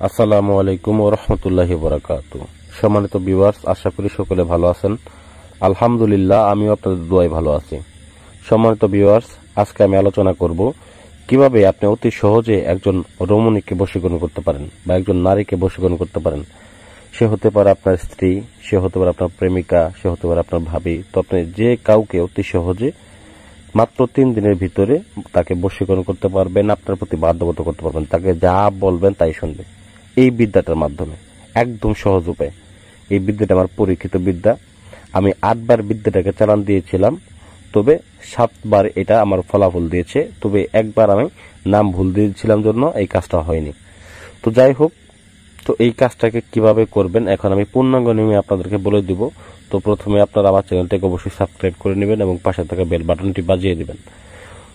আসসালামু আলাইকুম ওয়া রাহমাতুল্লাহি ওয়া বারাকাতুহু। সম্মানিত ভিউয়ার্স, আশা করি সকলে ভালো আছেন। আলহামদুলিল্লাহ, আমিও আপনাদের দোয়ায় ভালো আছি। সম্মানিত ভিউয়ার্স, আজকে আমি আলোচনা করব কিভাবে আপনি অতি সহজে একজন রমণীকে বশীকরণ করতে পারেন বা একজন নারীকে বশীকরণ করতে পারেন। সে হতে পারে আপনার স্ত্রী, সে হতে পারে আপনার প্রেমিকা, সে হতে পারে আপনার ভাবি। তো আপনি যে কাউকে অতি সহজে মাত্র 3 দিনের ভিতরে তাকে বশীকরণ করতে পারবেন, আপনার প্রতি বাধ্যগত করতে পারবেন, তাকে যা বলবেন তাই শুনবে এই বিদ্যাটার মাধ্যমে। একদম সহজ উপায়। এই বিদ্যাটা আমার পরীক্ষিত বিদ্যা। আমি 8 বার বিদ্যাটাকে চালান দিয়েছিলাম, তবে 7 বার এটা আমার ফলাফল দিয়েছে। তবে একবার আমি নাম ভুল দিয়েছিলাম জন্য এই কাজটা হয়নি। তো যাই হোক, তো এই কাজটাকে কিভাবে করবেন এখন আমি পূর্ণাঙ্গ নিয়মে আপনাদেরকে বলে দিব। তো প্রথমে আপনারা আমার চ্যানেলটাকে অবশ্যই সাবস্ক্রাইব করে নেবেন এবং পাশে থাকা বেল বাটনটি বাজিয়ে দিবেন।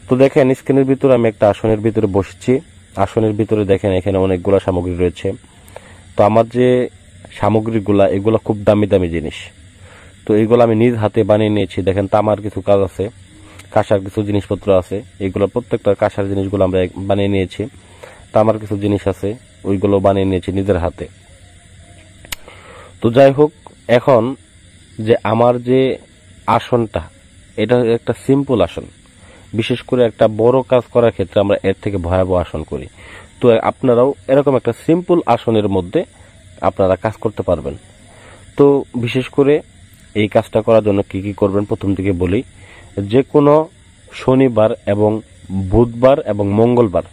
তো দেখেন, স্ক্রিনের ভিতরে আমি একটা আসনের ভিতরে বসেছি। আসনের ভিতরে দেখেন এখানে অনেকগুলা সামগ্রী রয়েছে। তো আমার যে সামগ্রীগুলা, এগুলা খুব দামি দামি জিনিস। তো এইগুলো আমি নিজ হাতে বানিয়ে নিয়েছি। দেখেন, তামার কিছু কাজ আছে, কাঁসার কিছু জিনিসপত্র আছে। এইগুলো প্রত্যেকটা কাঁসার জিনিসগুলো আমরা বানিয়ে নিয়েছি। তামার কিছু জিনিস আছে, ওইগুলো বানিয়ে নিয়েছি নিজের হাতে। তো যাই হোক, এখন যে আমার যে আসনটা, এটা একটা সিম্পল আসন। বিশেষ করে একটা বড় কাজ করার ক্ষেত্রে আমরা এর থেকে ভয়াবহ আসন করি। তো আপনারাও এরকম একটা সিম্পল আসনের মধ্যে আপনারা কাজ করতে পারবেন। তো বিশেষ করে এই কাজটা করার জন্য কি কি করবেন প্রথম থেকে বলি। যে কোনো শনিবার এবং বুধবার এবং মঙ্গলবার,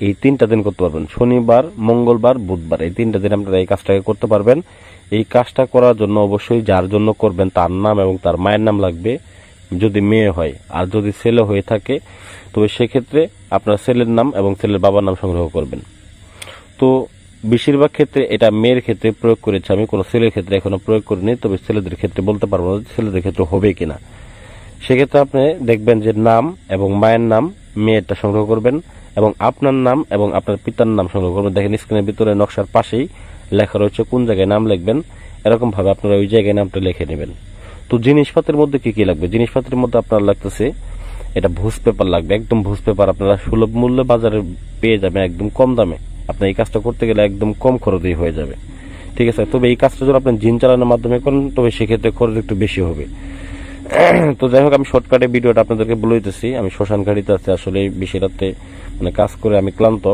এই 3টা দিন করতে পারবেন। শনিবার, মঙ্গলবার, বুধবার, এই 3টা দিন আপনারা এই কাজটাকে করতে পারবেন। এই কাজটা করার জন্য অবশ্যই যার জন্য করবেন তার নাম এবং তার মায়ের নাম লাগবে, যদি মেয়ে হয়। আর যদি ছেলে হয়ে থাকে তবে সেক্ষেত্রে আপনার ছেলের নাম এবং ছেলের বাবার নাম সংগ্রহ করবেন। তো বেশিরভাগ ক্ষেত্রে এটা মেয়ের ক্ষেত্রে প্রয়োগ করেছে আমি, কোনো ছেলের ক্ষেত্রে এখনো প্রয়োগ করিনি। তবে ছেলেদের ক্ষেত্রে বলতে পারবো না ছেলেদের ক্ষেত্রে হবে কিনা। সেক্ষেত্রে আপনি দেখবেন যে নাম এবং মায়ের নাম মেয়েরটা সংগ্রহ করবেন এবং আপনার নাম এবং আপনার পিতার নাম সংগ্রহ করবেন। দেখেন স্ক্রিনের ভিতরে নকশার পাশেই লেখা রয়েছে কোন জায়গায় নাম লিখবেন। এরকম ভাবে আপনারা ওই জায়গায় নামটা লিখে নেবেন। তো জিনিসপত্রের মধ্যে কি কি লাগবে? জিনিসপত্রের মধ্যে আপনার লাগতেছে এটা ভুজ পেপার লাগবে। একদম ভুজ পেপার আপনারা সুলভ মূল্যে বাজারে পেয়ে যাবেন, একদম কম দামে। আপনি এই কাজটা করতে গেলে একদম কম খরচেই হয়ে যাবে, ঠিক আছে? তবে এই কাজটা যদি আপনি জিন চালানোর মাধ্যমে করেন তবে সেক্ষেত্রে খরচ একটু বেশি হবে। তো যাই হোক, আমি শর্টকাটে ভিডিওটা আপনাদেরকে বলে দিতেছি। আমি শ্মশান ঘাটিতে আছি, আসলে বেশি রাতে মানে কাজ করে আমি ক্লান্ত।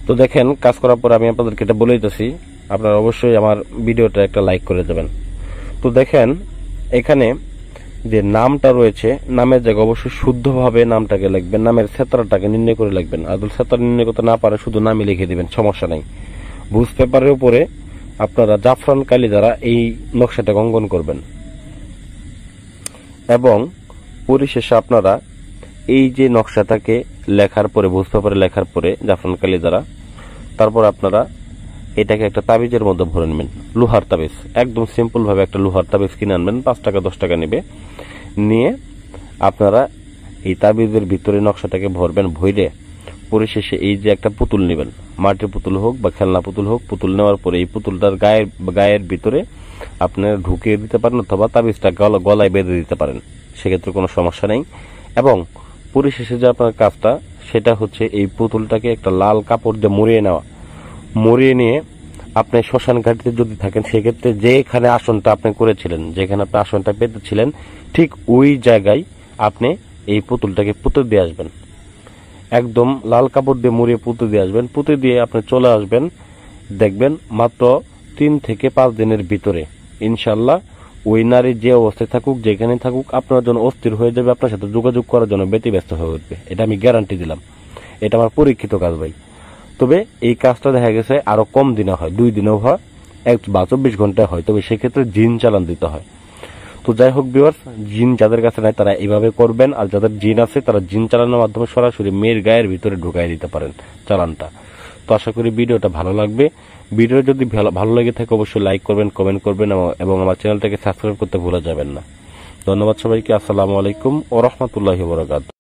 তো দেখেন, কাজ করার পর আমি আপনাদেরকে এটা বলে দিতেছি। আপনারা অবশ্যই আমার ভিডিওটা একটা লাইক করে দেবেন। তো দেখেন, এখানে যে নামটা রয়েছে, নামের জায়গায় অবশ্যই শুদ্ধভাবে নামটাকে লিখবেন। নামের ক্ষেত্রটাকে নির্ণয় করে লিখবেন। আর যদি ক্ষেত্র নির্ণয় করতে না পারে শুধু নামই লিখে দিবেন, সমস্যা নাই। ভুজ পেপারের উপরে আপনারা জাফরান কালি দ্বারা এই নকশাটাকে অঙ্কন করবেন এবং পরিশেষে আপনারা এই যে নকশাটাকে লেখার পরে, ভুজ পেপারে লেখার পরে জাফরান কালি দ্বারা, তারপর আপনারা এটাকে একটা তাবিজের মধ্যে ভরে নেবেন। লোহার তাবিজ, একদম সিম্পল ভাবে একটা লোহার তাবিজ কিনে আনবেন। 5 টাকা 10 টাকা নেবে। নিয়ে আপনারা এই তাবিজের ভিতরে নকশাটাকে ভরবেন। ভরে পরিশেষে এই যে একটা পুতুল নেবেন, মাটির পুতুল হোক বা খেলনা পুতুল হোক। পুতুল নেওয়ার পরে এই পুতুলটার গায়ের ভিতরে আপনারা ঢুকিয়ে দিতে পারেন অথবা তাবিজটা গলায় বেঁধে দিতে পারেন, সেক্ষেত্রে কোনো সমস্যা নেই। এবং পরিশেষে যে আপনার কাজটা সেটা হচ্ছে এই পুতুলটাকে একটা লাল কাপড় দিয়ে মুড়িয়ে নেওয়া। মুড়িয়ে নিয়ে আপনি শ্মশান ঘাটিতে যদি থাকেন সেক্ষেত্রে যেখানে আসনটা আপনি করেছিলেন, যেখানে আপনি আসনটা পেতেছিলেন, ঠিক ওই জায়গায় আপনি এই পুতুলটাকে পুঁতে দিয়ে আসবেন। একদম লাল কাপড় দিয়ে মুড়িয়ে পুঁতে দিয়ে আসবেন। পুঁতে দিয়ে আপনি চলে আসবেন। দেখবেন মাত্র 3 থেকে 5 দিনের ভিতরে ইনশাল্লাহ ওই নারী যে অবস্থায় থাকুক, যেখানে থাকুক, আপনার জন্য অস্থির হয়ে যাবে, আপনার সাথে যোগাযোগ করার জন্য ব্যতিব্যস্ত হয়ে উঠবে। এটা আমি গ্যারান্টি দিলাম। এটা আমার পরীক্ষিত কাজ ভাই। তবে এই কাজটা দেখা গেছে আরো কম দিনে হয়, 2 দিনেও হয়, 1 বা 24 ঘন্টায় হয়। তবে সেক্ষেত্রে জিন চালান দিতে হয়। তো যাই হোক ভিউয়ার্স, জিন যাদের কাছে নাই তারা এইভাবে করবেন। আর যাদের জিন আছে তারা জিন চালানোর মাধ্যমে সরাসরি মেয়ের গায়ের ভিতরে ঢুকাই দিতে পারেন চালানটা। তো আশা করি ভিডিওটা ভালো লাগবে। ভিডিও যদি ভালো লেগে থাকে অবশ্যই লাইক করবেন, কমেন্ট করবেন এবং আমার চ্যানেলটাকে সাবস্ক্রাইব করতে ভুলে যাবেন না। ধন্যবাদ সবাইকে। আসসালামু আলাইকুম ওয়া রাহমাতুল্লাহি ওয়া বারাকাতুহু।